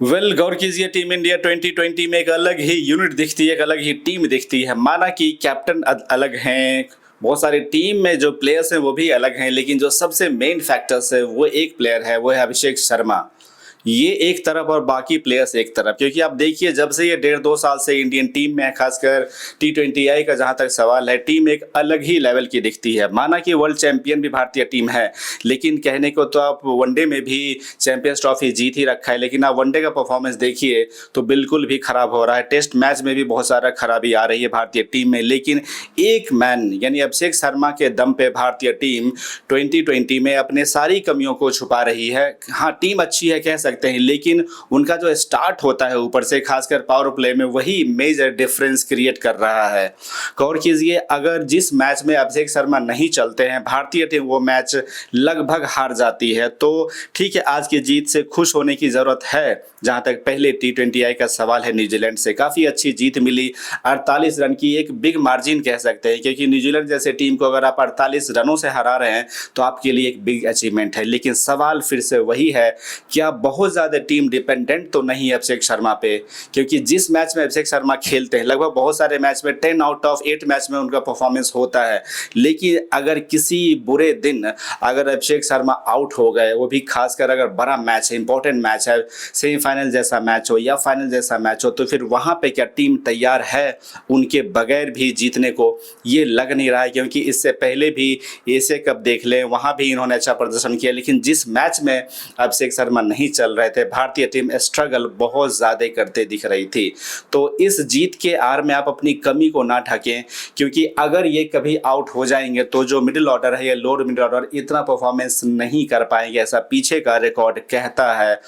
गौर कीजिए, team India 2020 में एक अलग ही यूनिट दिखती है, एक अलग ही टीम दिखती है। माना कि कैप्टन अलग हैं, बहुत सारी टीम में जो प्लेयर्स हैं वो भी अलग हैं, लेकिन जो सबसे मेन फैक्टर्स है वो एक प्लेयर है, वो है अभिषेक शर्मा। ये एक तरफ और बाकी प्लेयर्स एक तरफ, क्योंकि आप देखिए जब से ये 1.5-2 साल से इंडियन टीम में है, खासकर T20I का जहां तक सवाल है, टीम एक अलग ही लेवल की दिखती है। माना कि वर्ल्ड चैंपियन भी भारतीय टीम है, लेकिन कहने को तो आप वनडे में भी चैंपियंस ट्रॉफी जीत ही रखा है, लेकिन आप वनडे का परफॉर्मेंस देखिए तो बिल्कुल भी खराब हो रहा है। टेस्ट मैच में भी बहुत सारा खराबी आ रही है भारतीय टीम में, लेकिन एक मैन यानी अभिषेक शर्मा के दम पे भारतीय टीम 2020 में अपने सारी कमियों को छुपा रही है। हाँ, टीम अच्छी है कह सकते हैं, लेकिन उनका जो स्टार्ट होता है ऊपर से, खासकर पावर प्ले में, वही मेजर डिफरेंस क्रिएट कर रहा है। गौर कीजिए, अगर जिस मैच में अभिषेक शर्मा नहीं चलते हैं भारतीय टीम वो मैच लगभग हार जाती है। तो ठीक है, आज की जीत से खुश होने की जरूरत है। जहां तक पहले T20I का सवाल है, न्यूजीलैंड से काफी अच्छी जीत मिली, 48 रन की एक बिग मार्जिन कह सकते हैं, क्योंकि न्यूजीलैंड जैसे टीम को अगर आप 48 रनों से हरा रहे हैं तो आपके लिए एक बिग अचीवमेंट है। लेकिन सवाल फिर से वही है, क्या बहुत ज़्यादा टीम डिपेंडेंट तो नहीं है अभिषेक शर्मा पे? क्योंकि जिस मैच में अभिषेक शर्मा खेलते हैं, लगभग बहुत सारे मैच में 10 आउट ऑफ 8 मैच में उनका परफॉर्मेंस होता है, लेकिन अगर किसी बुरे दिन अगर अभिषेक शर्मा आउट हो गए, वो भी खासकर अगर बड़ा मैच है, इंपॉर्टेंट मैच है, सेमीफाइनल जैसा मैच हो या फाइनल जैसा मैच हो, तो फिर वहां पे क्या टीम तैयार है उनके बगैर भी जीतने को? ये लग नहीं रहा है, क्योंकि इससे पहले भी एशिया कप देख लें, वहां भी इन्होंने अच्छा प्रदर्शन किया, लेकिन जिस मैच में अभिषेक शर्मा नहीं चल रहे थे भारतीय टीम स्ट्रगल बहुत ज़्यादा करते दिख रही थी। तो इस जीत के आड़ में आप अपनी कमी को ना ढकें, क्योंकि अगर ये कभी आउट हो जाएंगे तो जो मिडिल ऑर्डर है या लोअर मिडिल ऑर्डर इतना परफॉर्मेंस नहीं कर पाएंगे, ऐसा पीछे का रिकॉर्ड कहता है।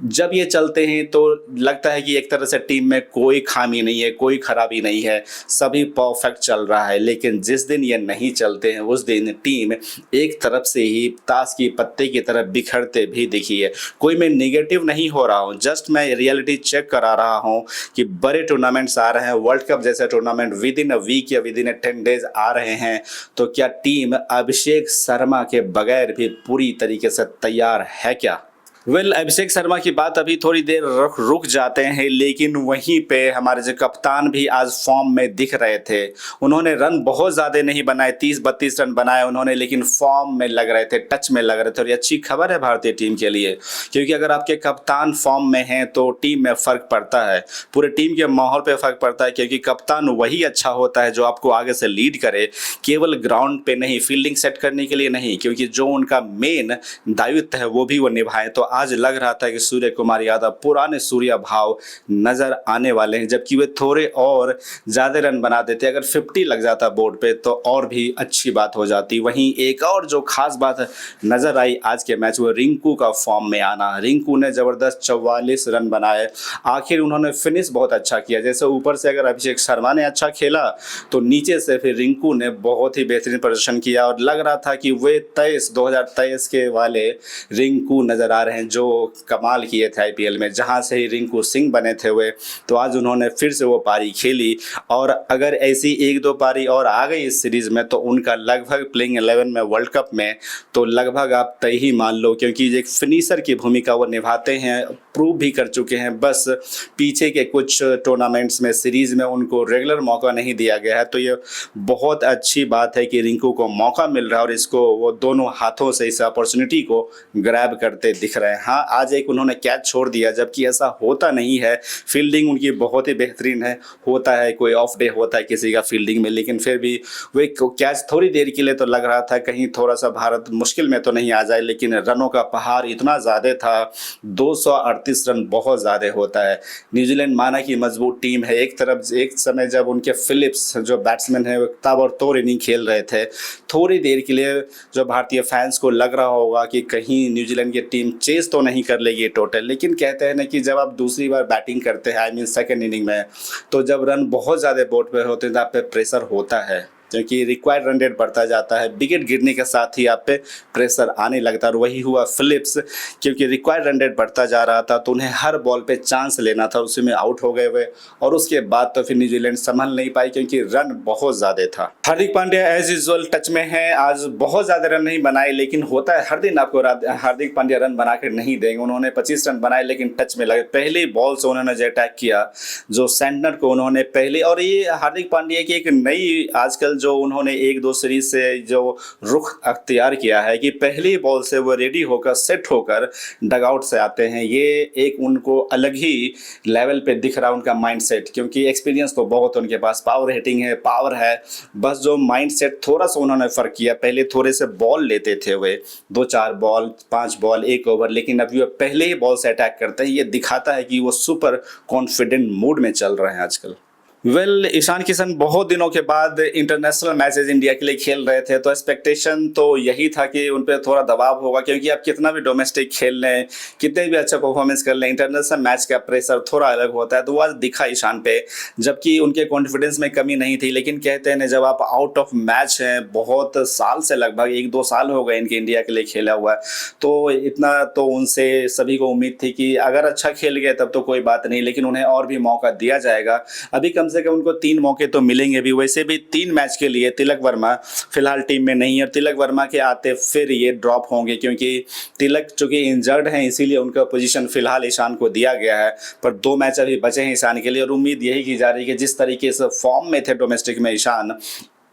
जब ये चलते हैं तो लगता है कि एक तरह से टीम में कोई खामी नहीं है, कोई खराबी नहीं है, सभी परफेक्ट चल रहा है। लेकिन जिस दिन ये नहीं चलते हैं उस दिन टीम एक तरफ से ही ताश की पत्ते की तरह बिखरते भी दिखी है। कोई मैं नेगेटिव नहीं हो रहा हूँ, जस्ट मैं रियलिटी चेक करा रहा हूँ कि बड़े टूर्नामेंट्स आ रहे हैं, वर्ल्ड कप जैसे tournament within a week या विद इन 10 डेज आ रहे हैं, तो क्या टीम अभिषेक शर्मा के बगैर भी पूरी तरीके से तैयार है क्या? अभिषेक शर्मा की बात अभी थोड़ी देर रुक जाते हैं, लेकिन वहीं पे हमारे जो कप्तान भी आज फॉर्म में दिख रहे थे। उन्होंने रन बहुत ज़्यादा नहीं बनाए, 30-32 रन बनाए उन्होंने, लेकिन फॉर्म में लग रहे थे, टच में लग रहे थे। और ये अच्छी खबर है भारतीय टीम के लिए, क्योंकि अगर आपके कप्तान फॉर्म में हैं तो टीम में फ़र्क पड़ता है, पूरे टीम के माहौल पर फ़र्क पड़ता है, क्योंकि कप्तान वही अच्छा होता है जो आपको आगे से लीड करे, केवल ग्राउंड पर नहीं, फील्डिंग सेट करने के लिए नहीं, क्योंकि जो उनका मेन दायित्व है वो भी वो निभाएं। तो आज लग रहा था कि सूर्य कुमार यादव पुराने सूर्य भाव नजर आने वाले हैं, जबकि वे थोड़े और ज़्यादा रन बना देते। अगर 50 लग जाता बोर्ड पे तो और भी अच्छी बात हो जाती। वहीं एक और जो खास बात नजर आई आज के मैच में, रिंकू का फॉर्म में आना। रिंकू ने ज़बरदस्त 44 रन बनाए, आखिर उन्होंने फिनिश बहुत अच्छा किया। जैसे ऊपर से अगर अभिषेक शर्मा ने अच्छा खेला तो नीचे से फिर रिंकू ने बहुत ही बेहतरीन प्रदर्शन किया, और लग रहा था कि वे 2023 के वाले रिंकू नजर आ रहे हैं जो कमाल किए थे IPL में, जहां से ही रिंकू सिंह बने थे वे। तो आज उन्होंने फिर से वो पारी खेली, और अगर ऐसी 1-2 पारी और आ गई इस सीरीज में तो उनका लगभग प्लेइंग 11 में वर्ल्ड कप में तो लगभग आप तय ही मान लो, क्योंकि एक फिनिशर की भूमिका वो निभाते हैं, प्रूव भी कर चुके हैं। बस पीछे के कुछ टूर्नामेंट्स में, सीरीज में उनको रेगुलर मौका नहीं दिया गया है। तो ये बहुत अच्छी बात है कि रिंकू को मौका मिल रहा है और इसको वो दोनों हाथों से इस अपॉर्चुनिटी को ग्रैब करते दिख रहे हैं। हाँ, आज एक उन्होंने कैच छोड़ दिया, जबकि ऐसा होता नहीं है, फील्डिंग उनकी बहुत ही बेहतरीन है। होता है कोई ऑफ डे होता है किसी का फील्डिंग में, लेकिन फिर भी वो कैच थोड़ी देर के लिए तो लग रहा था कहीं थोड़ा सा भारत मुश्किल में तो नहीं आ जाए, लेकिन रनों का पहाड़ इतना ज़्यादा था, 238 रन बहुत ज़्यादा होता है। न्यूजीलैंड माना कि मजबूत टीम है, एक तरफ एक समय जब उनके फिलिप्स जो बैट्समैन है ताबड़तोड़ इनिंग खेल रहे थे, थोड़ी देर के लिए जो भारतीय फैंस को लग रहा होगा कि कहीं न्यूजीलैंड की टीम चेस तो नहीं कर लेगी टोटल। लेकिन कहते हैं ना कि जब आप दूसरी बार बैटिंग करते हैं, आई मीन सेकंड इनिंग में, तो जब रन बहुत ज़्यादा बोर्ड पे होते हैं तो आप पे प्रेशर होता है। क्योंकि रिक्वायर्ड रन रेट बढ़ता जाता है, विकेट गिरने के साथ ही आप पे प्रेशर आने लगता है। और वही हुआ फिलिप्स, क्योंकि रिक्वायर्ड रन रेट बढ़ता जा रहा था तो उन्हें हर बॉल पे चांस लेना था, उसी में आउट हो गए वे। और उसके बाद तो फिर न्यूजीलैंड संभल नहीं पाई क्योंकि रन बहुत ज़्यादा था। Hardik Pandya as usual touch में है, आज बहुत ज़्यादा रन नहीं बनाए, लेकिन होता है हर दिन आपको हार्दिक पांड्या रन बना कर नहीं देंगे। उन्होंने 25 रन बनाए लेकिन टच में लगे। पहले बॉल से उन्होंने जो अटैक किया, जो सेंटनर को उन्होंने पहले, और ये हार्दिक पांड्या की एक नई आजकल जो उन्होंने 1-2 सीरीज से जो रुख अख्तियार किया है कि पहली बॉल से वो रेडी होकर सेट होकर डगआउट से आते हैं। ये एक उनको अलग ही लेवल पे दिख रहा है उनका माइंडसेट, क्योंकि एक्सपीरियंस तो बहुत उनके पास, पावर हिटिंग है, पावर है, बस जो माइंडसेट थोड़ा सा उन्होंने फ़र्क किया। पहले थोड़े से बॉल लेते थे वे, 2-4 बॉल, 5 बॉल, 1 ओवर, लेकिन अभी वो पहले ही बॉल से अटैक करते हैं। ये दिखाता है कि वो सुपर कॉन्फिडेंट मूड में चल रहे हैं आजकल। ईशान किशन बहुत दिनों के बाद इंटरनेशनल मैचेस इंडिया के लिए खेल रहे थे, तो एक्सपेक्टेशन तो यही था कि उन पर थोड़ा दबाव होगा, क्योंकि आप कितना भी डोमेस्टिक खेल लें, कितने भी अच्छा परफॉर्मेंस कर लें, इंटरनेशनल मैच का प्रेशर थोड़ा अलग होता है। तो वो आज दिखा ईशान पे, जबकि उनके कॉन्फिडेंस में कमी नहीं थी। लेकिन कहते हैं जब आप आउट ऑफ मैच हैं, बहुत साल से, लगभग 1-2 साल हो गए इनके इंडिया के लिए खेला हुआ, तो इतना तो उनसे सभी को उम्मीद थी कि अगर अच्छा खेल गए तब तो कोई बात नहीं, लेकिन उन्हें और भी मौका दिया जाएगा। अभी कम से कम उनको 3 मौके तो मिलेंगे भी। वैसे भी 3 मैच के लिए तिलक वर्मा फिलहाल टीम में नहीं है, और तिलक वर्मा के आते फिर ये ड्रॉप होंगे, क्योंकि तिलक चूंकि इंजर्ड हैं, इसीलिए उनका पोजीशन फिलहाल ईशान को दिया गया है। पर 2 मैच अभी बचे हैं ईशान के लिए, और उम्मीद यही की जा रही है कि जिस तरीके से फॉर्म में थे डोमेस्टिक में ईशान,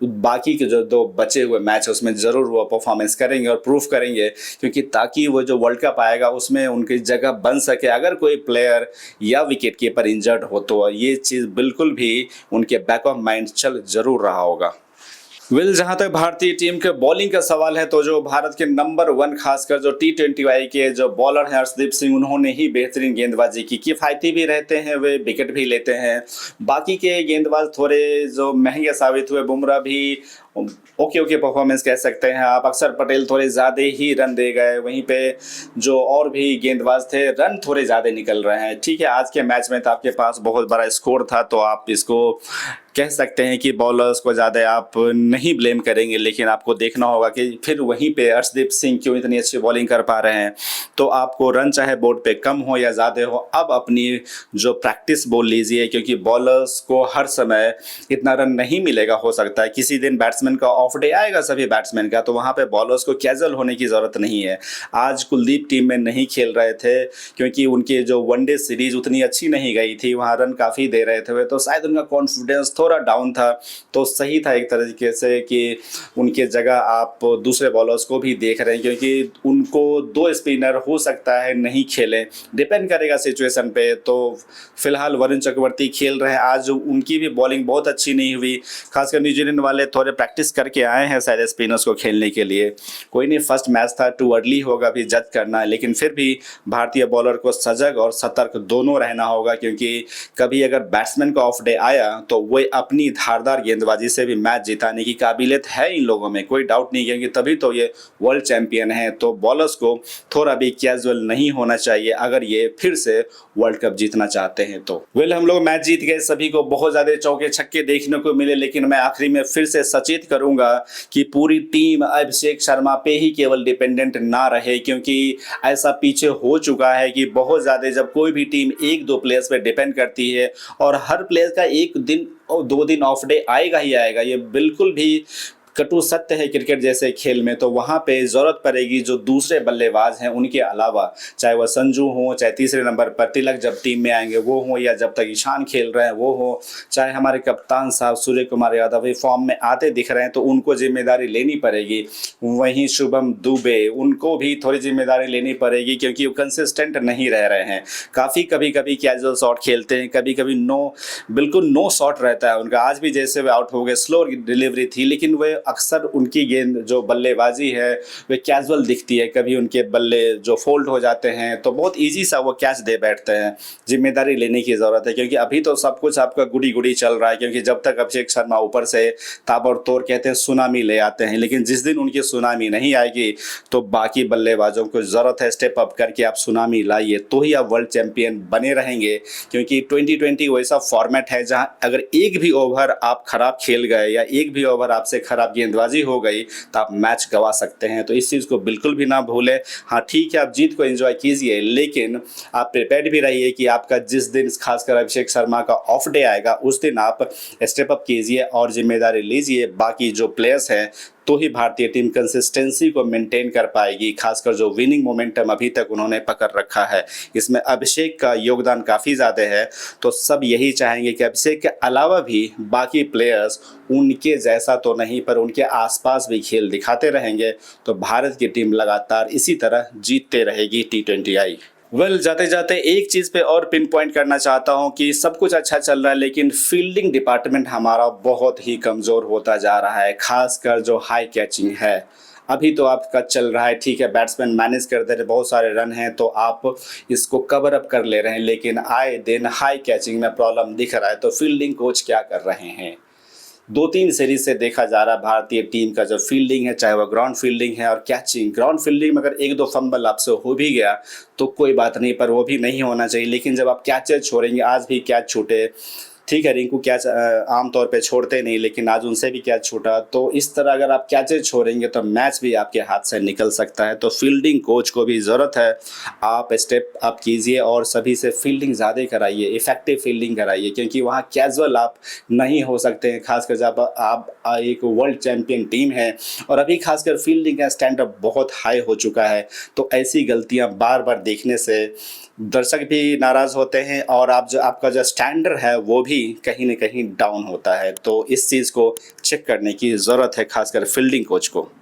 बाकी के जो 2 बचे हुए मैच है उसमें ज़रूर वो परफॉर्मेंस करेंगे और प्रूफ करेंगे, क्योंकि ताकि वो जो वर्ल्ड कप आएगा उसमें उनकी जगह बन सके। अगर कोई प्लेयर या विकेट कीपर इंजर्ड हो तो ये चीज़ बिल्कुल भी उनके बैक ऑफ माइंड चल जरूर रहा होगा। जहां तक भारतीय टीम के बॉलिंग का सवाल है, तो जो भारत के नंबर 1 खासकर जो T20 के जो बॉलर हैं अर्शदीप सिंह, उन्होंने ही बेहतरीन गेंदबाजी की। किफ़ायती भी रहते हैं, वे विकेट भी लेते हैं। बाकी के गेंदबाज थोड़े जो महंगे साबित हुए, बुमराह भी ओके परफॉर्मेंस कह सकते हैं आप, अक्षर पटेल थोड़े ज़्यादा ही रन दे गए, वहीं पे जो और भी गेंदबाज थे रन थोड़े ज़्यादा निकल रहे हैं। ठीक है, आज के मैच में तो आपके पास बहुत बड़ा स्कोर था, तो आप इसको कह सकते हैं कि बॉलर्स को ज़्यादा आप नहीं ब्लेम करेंगे, लेकिन आपको देखना होगा कि फिर वहीं पे अर्शदीप सिंह क्यों इतनी अच्छी बॉलिंग कर पा रहे हैं। तो आपको रन चाहे बोर्ड पे कम हो या ज़्यादा हो, अब अपनी जो प्रैक्टिस बोल लीजिए, क्योंकि बॉलर्स को हर समय इतना रन नहीं मिलेगा। हो सकता है किसी दिन बैट्समैन का ऑफ डे आएगा, सभी बैट्समैन का, तो वहाँ पे बॉलर्स को कैजुअल होने की ज़रूरत नहीं है। आज कुलदीप टीम में नहीं खेल रहे थे क्योंकि उनके जो वनडे सीरीज उतनी अच्छी नहीं गई थी, वहाँ रन काफ़ी दे रहे थे, तो शायद उनका कॉन्फिडेंस थोड़ा डाउन था। तो सही था एक तरीके से कि उनके जगह आप दूसरे बॉलर्स को भी देख रहे हैं, क्योंकि उनको 2 स्पिनर हो सकता है नहीं खेलें, डिपेंड करेगा सिचुएशन पे। तो फिलहाल वरुण चक्रवर्ती खेल रहे हैं, आज उनकी भी बॉलिंग बहुत अच्छी नहीं हुई। खासकर न्यूजीलैंड वाले थोड़े प्रैक्टिस करके आए हैं शायद स्पिनर्स को खेलने के लिए। कोई नहीं, फर्स्ट मैच था, टू अर्ली होगा भी जज करना है, लेकिन फिर भी भारतीय बॉलर को सजग और सतर्क दोनों रहना होगा, क्योंकि कभी अगर बैट्समैन का ऑफ डे आया तो वो अपनी धारदार गेंदबाजी से भी मैच जिताने की काबिलियत है इन लोगों में, कोई डाउट नहीं, क्योंकि तभी तो ये वर्ल्ड चैंपियन है। तो बॉलर्स को थोड़ा भी कैजुअल नहीं होना चाहिए अगर ये फिर से वर्ल्ड कप जीतना चाहते हैं तो। हम लोग मैच जीत गए, सभी को बहुत ज़्यादा चौके छक्के देखने को मिले, लेकिन मैं आखिरी में फिर से सचेत करूंगा कि पूरी टीम अभिषेक शर्मा पे ही केवल डिपेंडेंट ना रहे, क्योंकि ऐसा पीछे हो चुका है कि बहुत ज़्यादा जब कोई भी टीम 1-2 प्लेयर्स पे डिपेंड करती है, और हर प्लेयर का 1 दिन और 2 दिन ऑफ डे आएगा ही आएगा, ये बिल्कुल भी कटु सत्य है क्रिकेट जैसे खेल में। तो वहाँ पे ज़रूरत पड़ेगी जो दूसरे बल्लेबाज हैं उनके अलावा, चाहे वह संजू हो, चाहे तीसरे नंबर पर तिलक जब टीम में आएंगे वो हो, या जब तक ईशान खेल रहे हैं वो हो, चाहे हमारे कप्तान साहब सूर्य कुमार यादव भी फॉर्म में आते दिख रहे हैं तो उनको जिम्मेदारी लेनी पड़ेगी। वहीं शुभम दुबे, उनको भी थोड़ी जिम्मेदारी लेनी पड़ेगी, क्योंकि वो कंसिस्टेंट नहीं रह रहे हैं। काफ़ी कभी कैजुअल शॉट खेलते हैं, कभी बिल्कुल नो शॉट रहता है उनका। आज भी जैसे वे आउट हो गए, स्लो डिलीवरी थी, लेकिन वे अक्सर उनकी गेंद जो बल्लेबाजी है वे कैजुअल दिखती है, कभी उनके बल्ले जो फोल्ड हो जाते हैं तो बहुत ईजी सा वो कैच दे बैठते हैं। जिम्मेदारी लेने की ज़रूरत है, क्योंकि अभी तो सब कुछ आपका गुड़ी गुड़ी चल रहा है, क्योंकि जब तक अभिषेक शर्मा ऊपर से ताबड़तोड़ कहते हैं सुनामी ले आते हैं, लेकिन जिस दिन उनकी सुनामी नहीं आएगी तो बाकी बल्लेबाजों को ज़रूरत है स्टेप अप करके आप सुनामी लाइए, तो ही आप वर्ल्ड चैंपियन बने रहेंगे। क्योंकि 2020 वैसा फॉर्मेट है जहां अगर एक भी ओवर आप खराब खेल गए या एक भी ओवर आपसे खराब गेंदबाजी हो गई तो आप मैच गंवा सकते हैं। तो इस चीज़ को बिल्कुल भी ना भूलें। हाँ ठीक है, आप जीत को एंजॉय कीजिए, लेकिन आप प्रिपेयर्ड भी रहिए कि आपका जिस दिन खासकर अभिषेक शर्मा का ऑफ डे आएगा उस दिन आप स्टेप अप कीजिए और जिम्मेदारी लीजिए। बाकी जो प्लेयर्स हैं तो ही भारतीय टीम कंसिस्टेंसी को मेंटेन कर पाएगी, खासकर जो विनिंग मोमेंटम अभी तक उन्होंने पकड़ रखा है इसमें अभिषेक का योगदान काफ़ी ज़्यादा है। तो सब यही चाहेंगे कि अभिषेक के अलावा भी बाकी प्लेयर्स उनके जैसा तो नहीं पर उनके आसपास भी खेल दिखाते रहेंगे, तो भारत की टीम लगातार इसी तरह जीतते रहेगी T20I। जाते जाते एक चीज़ पे और पिन पॉइंट करना चाहता हूँ कि सब कुछ अच्छा चल रहा है, लेकिन फील्डिंग डिपार्टमेंट हमारा बहुत ही कमज़ोर होता जा रहा है, खासकर जो हाई कैचिंग है। अभी तो आपका चल रहा है ठीक है, बैट्समैन मैनेज कर दे रहे, बहुत सारे रन हैं तो आप इसको कवर अप कर ले रहे हैं, लेकिन आए दिन हाई कैचिंग में प्रॉब्लम दिख रहा है। तो फील्डिंग कोच क्या कर रहे हैं? 2-3 सीरीज से देखा जा रहा है भारतीय टीम का जो फील्डिंग है, चाहे वह ग्राउंड फील्डिंग है और कैचिंग। ग्राउंड फील्डिंग में अगर 1-2 फंबल आपसे हो भी गया तो कोई बात नहीं, पर वो भी नहीं होना चाहिए। लेकिन जब आप कैचेज छोड़ेंगे, आज भी कैच छूटे, ठीक है रिंकू कैच आमतौर पे छोड़ते नहीं, लेकिन आज उनसे भी कैच छूटा, तो इस तरह अगर आप कैचेज छोड़ेंगे तो मैच भी आपके हाथ से निकल सकता है। तो फील्डिंग कोच को भी ज़रूरत है, आप स्टेप अप कीजिए और सभी से फील्डिंग ज़्यादा कराइए, इफेक्टिव फील्डिंग कराइए, क्योंकि वहाँ कैजुअल आप नहीं हो सकते हैं, खासकर जब आप एक वर्ल्ड चैम्पियन टीम है और अभी खासकर फील्डिंग का स्टैंडर्ड बहुत हाई हो चुका है। तो ऐसी गलतियाँ बार बार देखने से दर्शक भी नाराज़ होते हैं और आपका जो स्टैंडर्ड है वो भी कहीं ना कहीं डाउन होता है। तो इस चीज़ को चेक करने की ज़रूरत है, खासकर फील्डिंग कोच को।